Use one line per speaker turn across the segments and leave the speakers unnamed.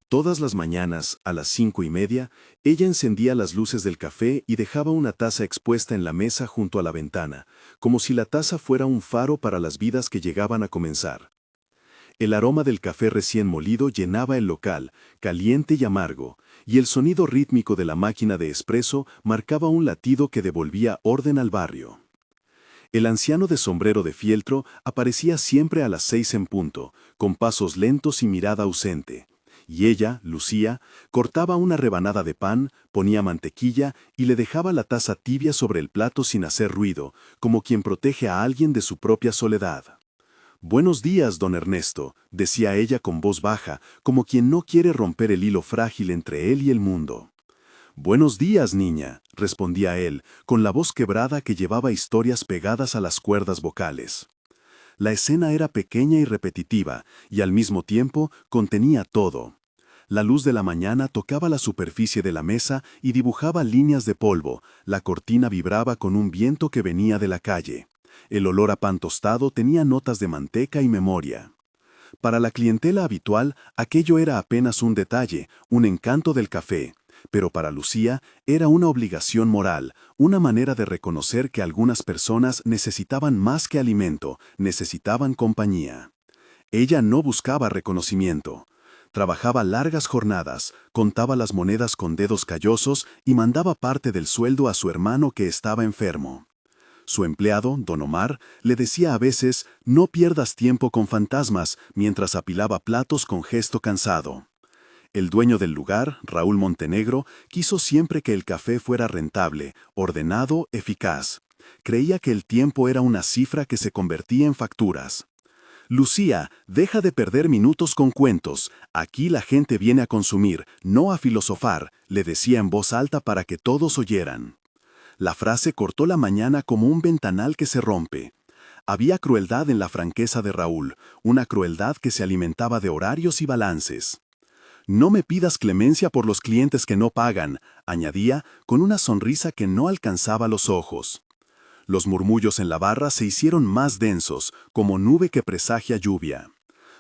Todas las mañanas, a las 5:30, ella encendía las luces del café y dejaba una taza expuesta en la mesa junto a la ventana, como si la taza fuera un faro para las vidas que llegaban a comenzar. El aroma del café recién molido llenaba el local, caliente y amargo, y el sonido rítmico de la máquina de espresso marcaba un latido que devolvía orden al barrio. El anciano de sombrero de fieltro aparecía siempre a las 6 en punto, con pasos lentos y mirada ausente. Y ella, Lucía, cortaba una rebanada de pan, ponía mantequilla y le dejaba la taza tibia sobre el plato sin hacer ruido, como quien protege a alguien de su propia soledad. «Buenos días, don Ernesto», decía ella con voz baja, como quien no quiere romper el hilo frágil entre él y el mundo. «Buenos días, niña», respondía él, con la voz quebrada que llevaba historias pegadas a las cuerdas vocales. La escena era pequeña y repetitiva, y al mismo tiempo contenía todo. La luz de la mañana tocaba la superficie de la mesa y dibujaba líneas de polvo, la cortina vibraba con un viento que venía de la calle. El olor a pan tostado tenía notas de manteca y memoria. Para la clientela habitual, aquello era apenas un detalle, un encanto del café, pero para Lucía era una obligación moral, una manera de reconocer que algunas personas necesitaban más que alimento, necesitaban compañía. Ella no buscaba reconocimiento. Trabajaba largas jornadas, contaba las monedas con dedos callosos y mandaba parte del sueldo a su hermano que estaba enfermo. Su empleado, don Omar, le decía a veces, «No pierdas tiempo con fantasmas», mientras apilaba platos con gesto cansado. El dueño del lugar, Raúl Montenegro, quiso siempre que el café fuera rentable, ordenado, eficaz. Creía que el tiempo era una cifra que se convertía en facturas. «Lucía, deja de perder minutos con cuentos. Aquí la gente viene a consumir, no a filosofar», le decía en voz alta para que todos oyeran. La frase cortó la mañana como un ventanal que se rompe. Había crueldad en la franqueza de Raúl, una crueldad que se alimentaba de horarios y balances. «No me pidas clemencia por los clientes que no pagan», añadía, con una sonrisa que no alcanzaba los ojos. Los murmullos en la barra se hicieron más densos, como nube que presagia lluvia.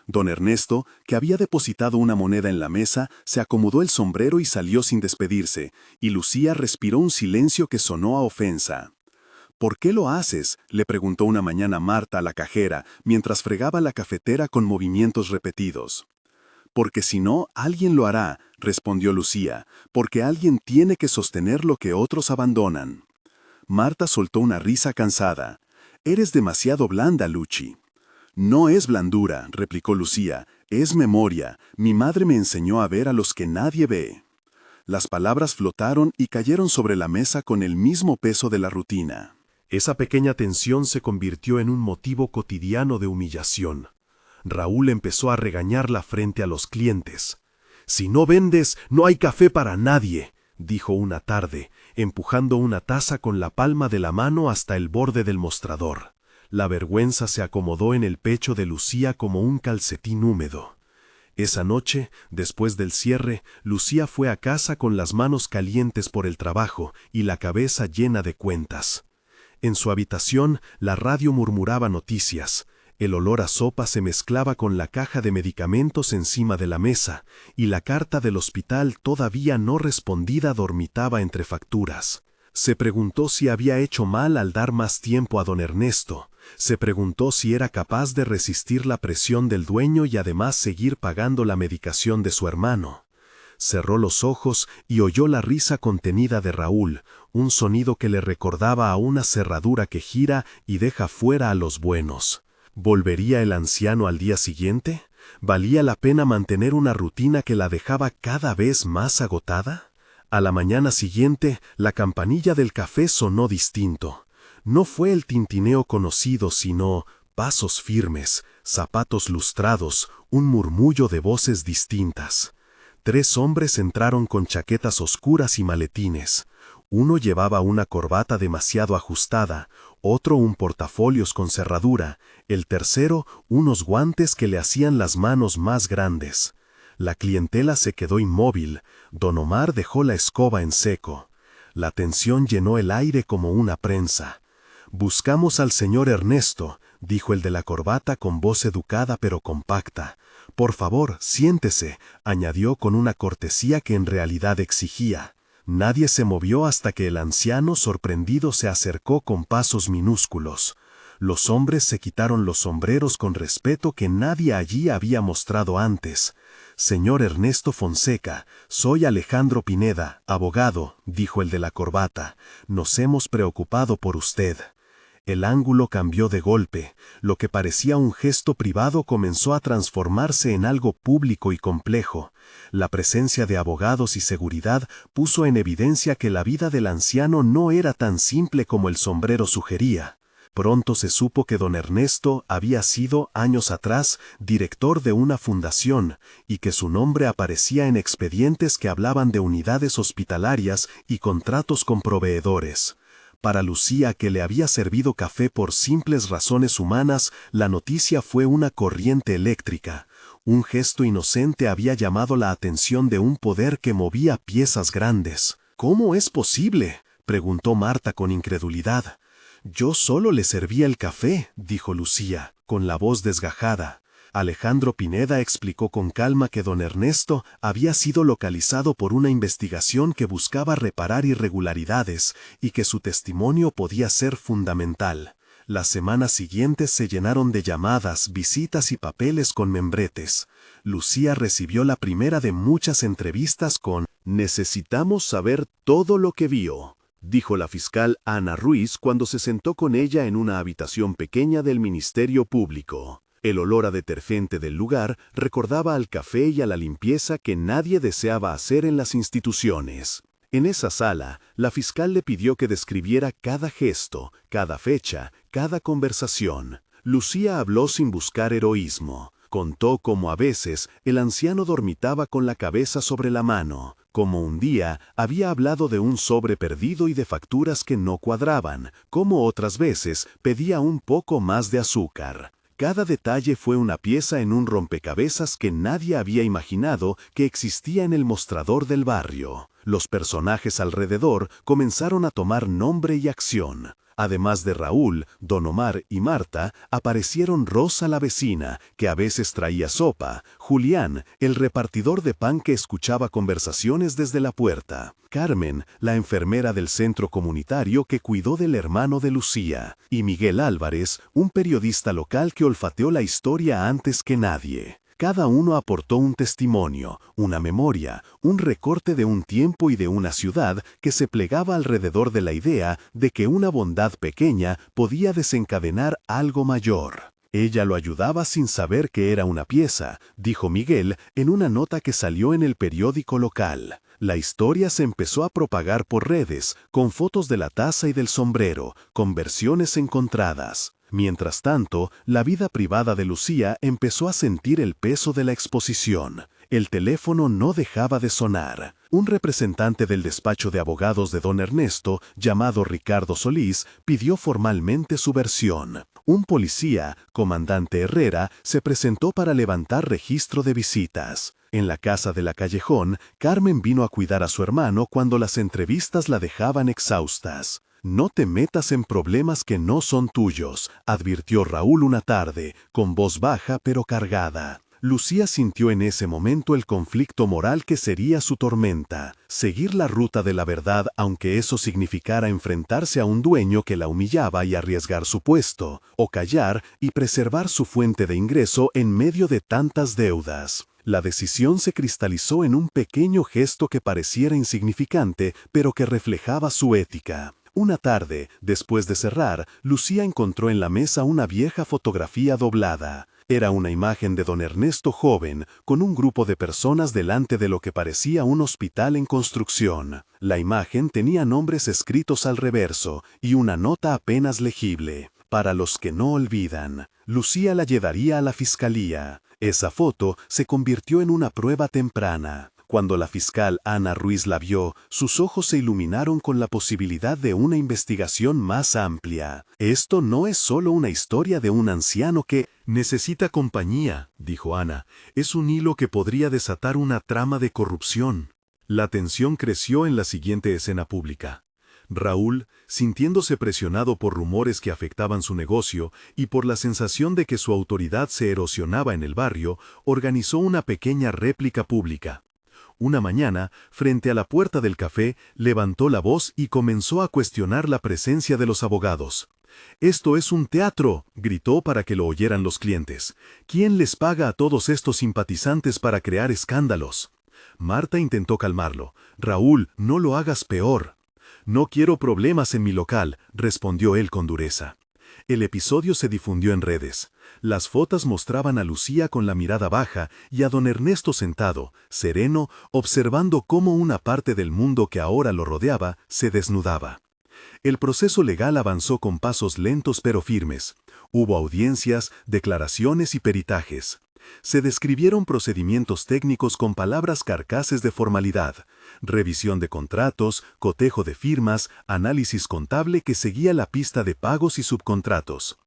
Don Ernesto, que había depositado una moneda en la mesa, se acomodó el sombrero y salió sin despedirse, y Lucía respiró un silencio que sonó a ofensa. «¿Por qué lo haces?», le preguntó una mañana Marta a la cajera, mientras fregaba la cafetera con movimientos repetidos. «Porque si no, alguien lo hará», respondió Lucía, «porque alguien tiene que sostener lo que otros abandonan». Marta soltó una risa cansada. «Eres demasiado blanda, Luchi». «No es blandura», replicó Lucía, «es memoria. Mi madre me enseñó a ver a los que nadie ve». Las palabras flotaron y cayeron sobre la mesa con el mismo peso de la rutina. Esa pequeña tensión se convirtió en un motivo cotidiano de humillación. Raúl empezó a regañarla frente a los clientes. «Si no vendes, no hay café para nadie», dijo una tarde, empujando una taza con la palma de la mano hasta el borde del mostrador. La vergüenza se acomodó en el pecho de Lucía como un calcetín húmedo. Esa noche, después del cierre, Lucía fue a casa con las manos calientes por el trabajo y la cabeza llena de cuentas. En su habitación, la radio murmuraba noticias. El olor a sopa se mezclaba con la caja de medicamentos encima de la mesa, y la carta del hospital todavía no respondida dormitaba entre facturas. Se preguntó si había hecho mal al dar más tiempo a don Ernesto. Se preguntó si era capaz de resistir la presión del dueño y además seguir pagando la medicación de su hermano. Cerró los ojos y oyó la risa contenida de Raúl, un sonido que le recordaba a una cerradura que gira y deja fuera a los buenos. ¿Volvería el anciano al día siguiente? ¿Valía la pena mantener una rutina que la dejaba cada vez más agotada? A la mañana siguiente, la campanilla del café sonó distinto. No fue el tintineo conocido, sino pasos firmes, zapatos lustrados, un murmullo de voces distintas. 3 hombres entraron con chaquetas oscuras y maletines. Uno llevaba una corbata demasiado ajustada, otro un portafolios con cerradura, el tercero unos guantes que le hacían las manos más grandes. La clientela se quedó inmóvil. Don Omar dejó la escoba en seco. La tensión llenó el aire como una prensa. «Buscamos al señor Ernesto», dijo el de la corbata con voz educada pero compacta. Por favor, siéntese, añadió con una cortesía que en realidad exigía. Nadie se movió hasta que el anciano, sorprendido, se acercó con pasos minúsculos. Los hombres se quitaron los sombreros con respeto que nadie allí había mostrado antes. «Señor Ernesto Fonseca, soy Alejandro Pineda, abogado», dijo el de la corbata. «Nos hemos preocupado por usted». El ángulo cambió de golpe. Lo que parecía un gesto privado comenzó a transformarse en algo público y complejo. La presencia de abogados y seguridad puso en evidencia que la vida del anciano no era tan simple como el sombrero sugería. Pronto se supo que don Ernesto había sido, años atrás, director de una fundación y que su nombre aparecía en expedientes que hablaban de unidades hospitalarias y contratos con proveedores. Para Lucía, que le había servido café por simples razones humanas, la noticia fue una corriente eléctrica. Un gesto inocente había llamado la atención de un poder que movía piezas grandes. «¿Cómo es posible?», preguntó Marta con incredulidad. «Yo solo le servía el café», dijo Lucía, con la voz desgajada. Alejandro Pineda explicó con calma que don Ernesto había sido localizado por una investigación que buscaba reparar irregularidades y que su testimonio podía ser fundamental. Las semanas siguientes se llenaron de llamadas, visitas y papeles con membretes. Lucía recibió la primera de muchas entrevistas con «Necesitamos saber todo lo que vio», dijo la fiscal Ana Ruiz cuando se sentó con ella en una habitación pequeña del Ministerio Público. El olor a detergente del lugar recordaba al café y a la limpieza que nadie deseaba hacer en las instituciones. En esa sala, la fiscal le pidió que describiera cada gesto, cada fecha, cada conversación. Lucía habló sin buscar heroísmo. Contó cómo a veces el anciano dormitaba con la cabeza sobre la mano, cómo un día había hablado de un sobre perdido y de facturas que no cuadraban, cómo otras veces pedía un poco más de azúcar. Cada detalle fue una pieza en un rompecabezas que nadie había imaginado que existía en el mostrador del barrio. Los personajes alrededor comenzaron a tomar nombre y acción. Además de Raúl, don Omar y Marta, aparecieron Rosa la vecina, que a veces traía sopa, Julián, el repartidor de pan que escuchaba conversaciones desde la puerta, Carmen, la enfermera del centro comunitario que cuidó del hermano de Lucía, y Miguel Álvarez, un periodista local que olfateó la historia antes que nadie. Cada uno aportó un testimonio, una memoria, un recorte de un tiempo y de una ciudad que se plegaba alrededor de la idea de que una bondad pequeña podía desencadenar algo mayor. Ella lo ayudaba sin saber que era una pieza, dijo Miguel en una nota que salió en el periódico local. La historia se empezó a propagar por redes, con fotos de la taza y del sombrero, con versiones encontradas. Mientras tanto, la vida privada de Lucía empezó a sentir el peso de la exposición. El teléfono no dejaba de sonar. Un representante del despacho de abogados de don Ernesto, llamado Ricardo Solís, pidió formalmente su versión. Un policía, comandante Herrera, se presentó para levantar registro de visitas. En la casa de la Callejón, Carmen vino a cuidar a su hermano cuando las entrevistas la dejaban exhaustas. «No te metas en problemas que no son tuyos», advirtió Raúl una tarde, con voz baja pero cargada. Lucía sintió en ese momento el conflicto moral que sería su tormenta, seguir la ruta de la verdad aunque eso significara enfrentarse a un dueño que la humillaba y arriesgar su puesto, o callar y preservar su fuente de ingreso en medio de tantas deudas. La decisión se cristalizó en un pequeño gesto que pareciera insignificante, pero que reflejaba su ética. Una tarde, después de cerrar, Lucía encontró en la mesa una vieja fotografía doblada. Era una imagen de don Ernesto joven, con un grupo de personas delante de lo que parecía un hospital en construcción. La imagen tenía nombres escritos al reverso y una nota apenas legible. Para los que no olvidan, Lucía la llevaría a la fiscalía. Esa foto se convirtió en una prueba temprana. Cuando la fiscal Ana Ruiz la vio, sus ojos se iluminaron con la posibilidad de una investigación más amplia. «Esto no es solo una historia de un anciano que necesita compañía», dijo Ana. «Es un hilo que podría desatar una trama de corrupción». La tensión creció en la siguiente escena pública. Raúl, sintiéndose presionado por rumores que afectaban su negocio y por la sensación de que su autoridad se erosionaba en el barrio, organizó una pequeña réplica pública. Una mañana, frente a la puerta del café, levantó la voz y comenzó a cuestionar la presencia de los abogados. «Esto es un teatro», gritó para que lo oyeran los clientes. «¿Quién les paga a todos estos simpatizantes para crear escándalos?» Marta intentó calmarlo. «Raúl, no lo hagas peor». «No quiero problemas en mi local», respondió él con dureza. El episodio se difundió en redes. Las fotos mostraban a Lucía con la mirada baja y a don Ernesto sentado, sereno, observando cómo una parte del mundo que ahora lo rodeaba se desnudaba. El proceso legal avanzó con pasos lentos pero firmes. Hubo audiencias, declaraciones y peritajes. Se describieron procedimientos técnicos con palabras carcaces de formalidad, revisión de contratos, cotejo de firmas, análisis contable que seguía la pista de pagos y subcontratos.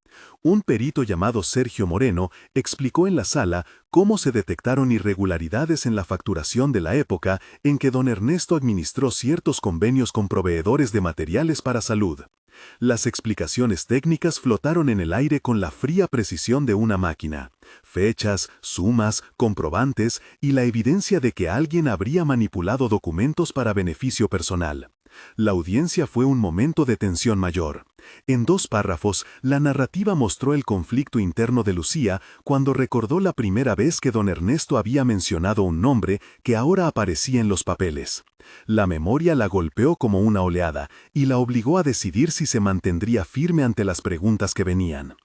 Un perito llamado Sergio Moreno explicó en la sala cómo se detectaron irregularidades en la facturación de la época en que don Ernesto administró ciertos convenios con proveedores de materiales para salud. Las explicaciones técnicas flotaron en el aire con la fría precisión de una máquina. Fechas, sumas, comprobantes y la evidencia de que alguien habría manipulado documentos para beneficio personal. La audiencia fue un momento de tensión mayor. En 2 párrafos, la narrativa mostró el conflicto interno de Lucía cuando recordó la primera vez que don Ernesto había mencionado un nombre que ahora aparecía en los papeles. La memoria la golpeó como una oleada y la obligó a decidir si se mantendría firme ante las preguntas que venían.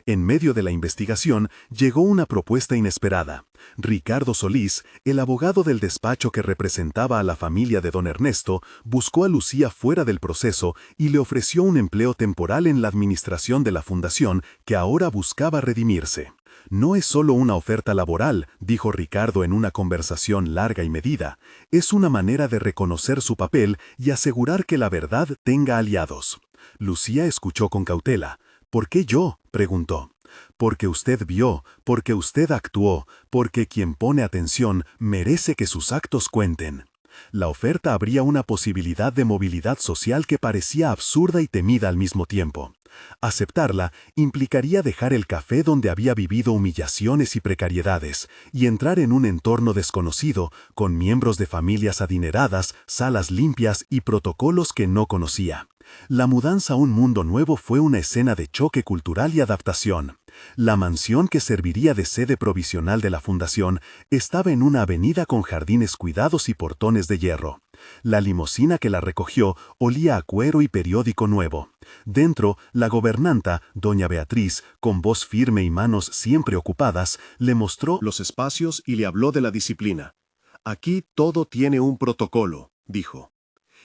En medio de la investigación, llegó una propuesta inesperada. Ricardo Solís, el abogado del despacho que representaba a la familia de don Ernesto, buscó a Lucía fuera del proceso y le ofreció un empleo temporal en la administración de la fundación que ahora buscaba redimirse. «No es solo una oferta laboral», dijo Ricardo en una conversación larga y medida. «Es una manera de reconocer su papel y asegurar que la verdad tenga aliados». Lucía escuchó con cautela. «¿Por qué yo?», preguntó. «Porque usted vio, porque usted actuó, porque quien pone atención merece que sus actos cuenten». La oferta abría una posibilidad de movilidad social que parecía absurda y temida al mismo tiempo. Aceptarla implicaría dejar el café donde había vivido humillaciones y precariedades y entrar en un entorno desconocido, con miembros de familias adineradas, salas limpias y protocolos que no conocía. La mudanza a un mundo nuevo fue una escena de choque cultural y adaptación. La mansión que serviría de sede provisional de la fundación estaba en una avenida con jardines cuidados y portones de hierro. La limusina que la recogió olía a cuero y periódico nuevo. Dentro, la gobernanta, doña Beatriz, con voz firme y manos siempre ocupadas, le mostró los espacios y le habló de la disciplina. «Aquí todo tiene un protocolo», dijo.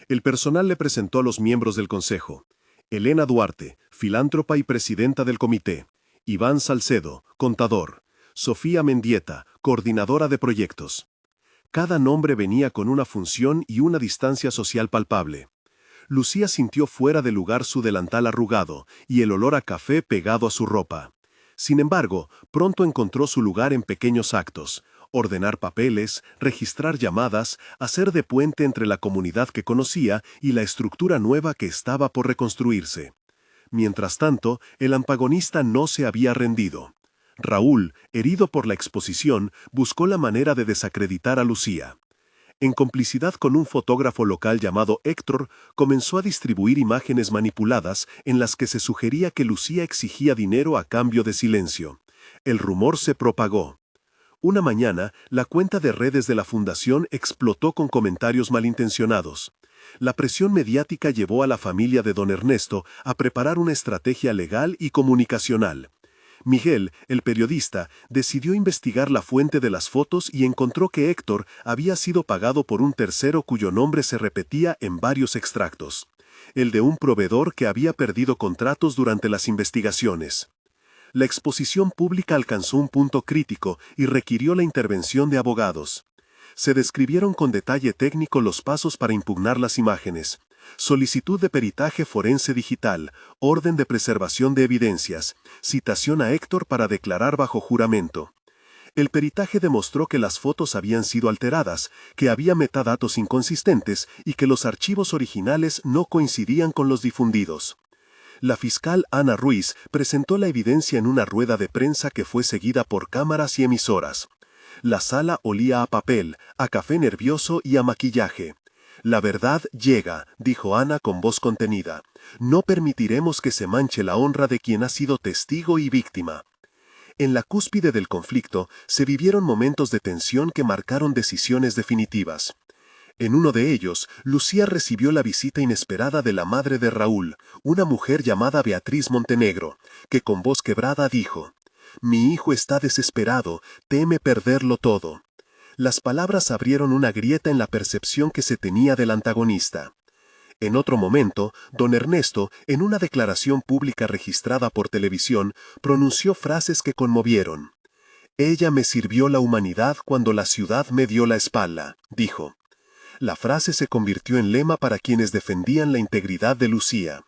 El personal le presentó a los miembros del consejo. Elena Duarte, filántropa y presidenta del comité. Iván Salcedo, contador. Sofía Mendieta, coordinadora de proyectos. Cada nombre venía con una función y una distancia social palpable. Lucía sintió fuera de lugar su delantal arrugado y el olor a café pegado a su ropa. Sin embargo, pronto encontró su lugar en pequeños actos: ordenar papeles, registrar llamadas, hacer de puente entre la comunidad que conocía y la estructura nueva que estaba por reconstruirse. Mientras tanto, el antagonista no se había rendido. Raúl, herido por la exposición, buscó la manera de desacreditar a Lucía. En complicidad con un fotógrafo local llamado Héctor, comenzó a distribuir imágenes manipuladas en las que se sugería que Lucía exigía dinero a cambio de silencio. El rumor se propagó. Una mañana, la cuenta de redes de la fundación explotó con comentarios malintencionados. La presión mediática llevó a la familia de don Ernesto a preparar una estrategia legal y comunicacional. Miguel, el periodista, decidió investigar la fuente de las fotos y encontró que Héctor había sido pagado por un tercero cuyo nombre se repetía en varios extractos: el de un proveedor que había perdido contratos durante las investigaciones. La exposición pública alcanzó un punto crítico y requirió la intervención de abogados. Se describieron con detalle técnico los pasos para impugnar las imágenes: solicitud de peritaje forense digital, orden de preservación de evidencias, citación a Héctor para declarar bajo juramento.
El peritaje demostró que las fotos habían sido alteradas, que había metadatos inconsistentes y que los archivos originales no coincidían con los difundidos. La fiscal Ana Ruiz presentó la evidencia en una rueda de prensa que fue seguida por cámaras y emisoras. La sala olía a papel, a café nervioso y a maquillaje. «La verdad llega», dijo Ana con voz contenida. «No permitiremos que se manche la honra de quien ha sido testigo y víctima». En la cúspide del conflicto se vivieron momentos de tensión que marcaron decisiones definitivas. En uno de ellos, Lucía recibió la visita inesperada de la madre de Raúl, una mujer llamada Beatriz Montenegro, que con voz quebrada dijo: «Mi hijo está desesperado, teme perderlo todo». Las palabras abrieron una grieta en la percepción que se tenía del antagonista. En otro momento, don Ernesto, en una declaración pública registrada por televisión, pronunció frases que conmovieron. «Ella me sirvió la humanidad cuando la ciudad me dio la espalda», dijo. La frase se convirtió en lema para quienes defendían la integridad de Lucía.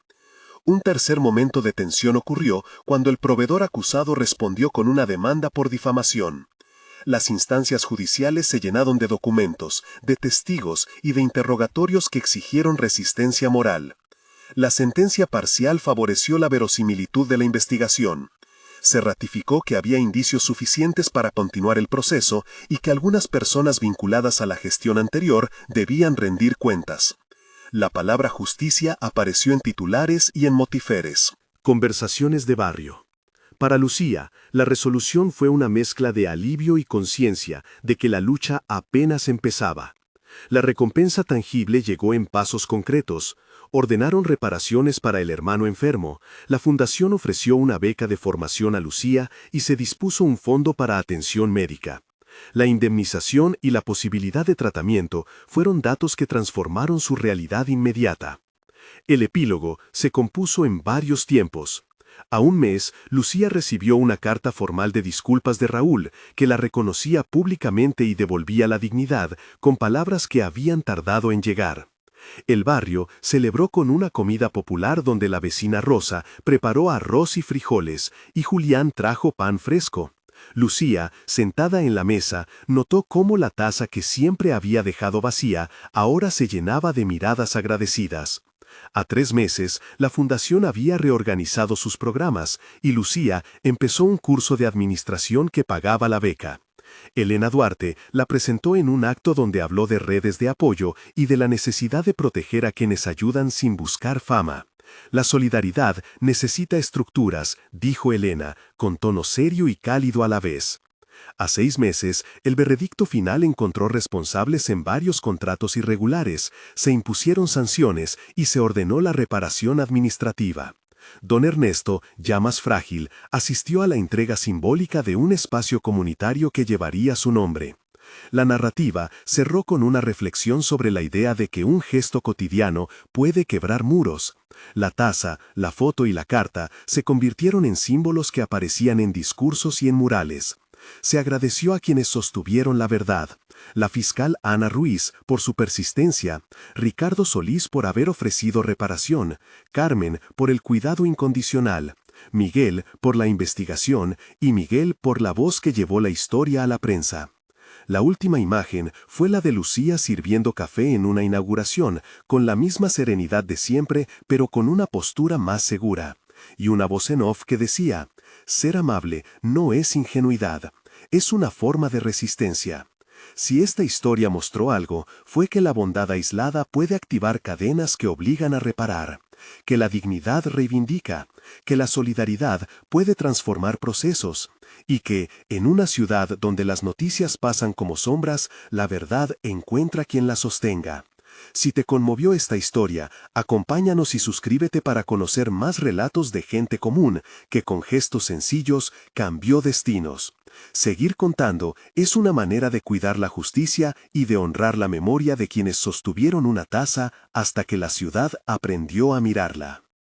Un tercer momento de tensión ocurrió cuando el proveedor acusado respondió con una demanda por difamación. Las instancias judiciales se llenaron de documentos, de testigos y de interrogatorios que exigieron resistencia moral. La sentencia parcial favoreció la verosimilitud de la investigación. Se ratificó que había indicios suficientes para continuar el proceso y que algunas personas vinculadas a la gestión anterior debían rendir cuentas. La palabra justicia apareció en titulares y en motiferes.
Conversaciones de barrio. Para Lucía, la resolución fue una mezcla de alivio y conciencia de que la lucha apenas empezaba. La recompensa tangible llegó en pasos concretos. Ordenaron reparaciones para el hermano enfermo, la fundación ofreció una beca de formación a Lucía y se dispuso un fondo para atención médica. La indemnización y la posibilidad de tratamiento fueron datos que transformaron su realidad inmediata. El epílogo se compuso en varios tiempos. A un mes, Lucía recibió una carta formal de disculpas de Raúl, que la reconocía públicamente y devolvía la dignidad, con palabras que habían tardado en llegar. El barrio celebró con una comida popular donde la vecina Rosa preparó arroz y frijoles, y Julián trajo pan fresco. Lucía, sentada en la mesa, notó cómo la taza que siempre había dejado vacía, ahora se llenaba de miradas agradecidas. A 3 meses, la fundación había reorganizado sus programas y Lucía empezó un curso de administración que pagaba la beca. Elena Duarte la presentó en un acto donde habló de redes de apoyo y de la necesidad de proteger a quienes ayudan sin buscar fama. La solidaridad necesita estructuras, dijo Elena, con tono serio y cálido a la vez. A 6 meses, el veredicto final encontró responsables en varios contratos irregulares, se impusieron sanciones y se ordenó la reparación administrativa. Don Ernesto, ya más frágil, asistió a la entrega simbólica de un espacio comunitario que llevaría su nombre. La narrativa cerró con una reflexión sobre la idea de que un gesto cotidiano puede quebrar muros. La taza, la foto y la carta se convirtieron en símbolos que aparecían en discursos y en murales. Se agradeció a quienes sostuvieron la verdad. La fiscal Ana Ruiz por su persistencia, Ricardo Solís por haber ofrecido reparación, Carmen por el cuidado incondicional, Miguel por la investigación y Miguel por la voz que llevó la historia a la prensa. La última imagen fue la de Lucía sirviendo café en una inauguración, con la misma serenidad de siempre, pero con una postura más segura. Y una voz en off que decía: «Ser amable no es ingenuidad, es una forma de resistencia». Si esta historia mostró algo, fue que la bondad aislada puede activar cadenas que obligan a reparar, que la dignidad reivindica, que la solidaridad puede transformar procesos, y que, en una ciudad donde las noticias pasan como sombras, la verdad encuentra quien la sostenga. Si te conmovió esta historia, acompáñanos y suscríbete para conocer más relatos de gente común que con gestos sencillos cambió destinos. Seguir contando es una manera de cuidar la justicia y de honrar la memoria de quienes sostuvieron una taza hasta que la ciudad aprendió a mirarla.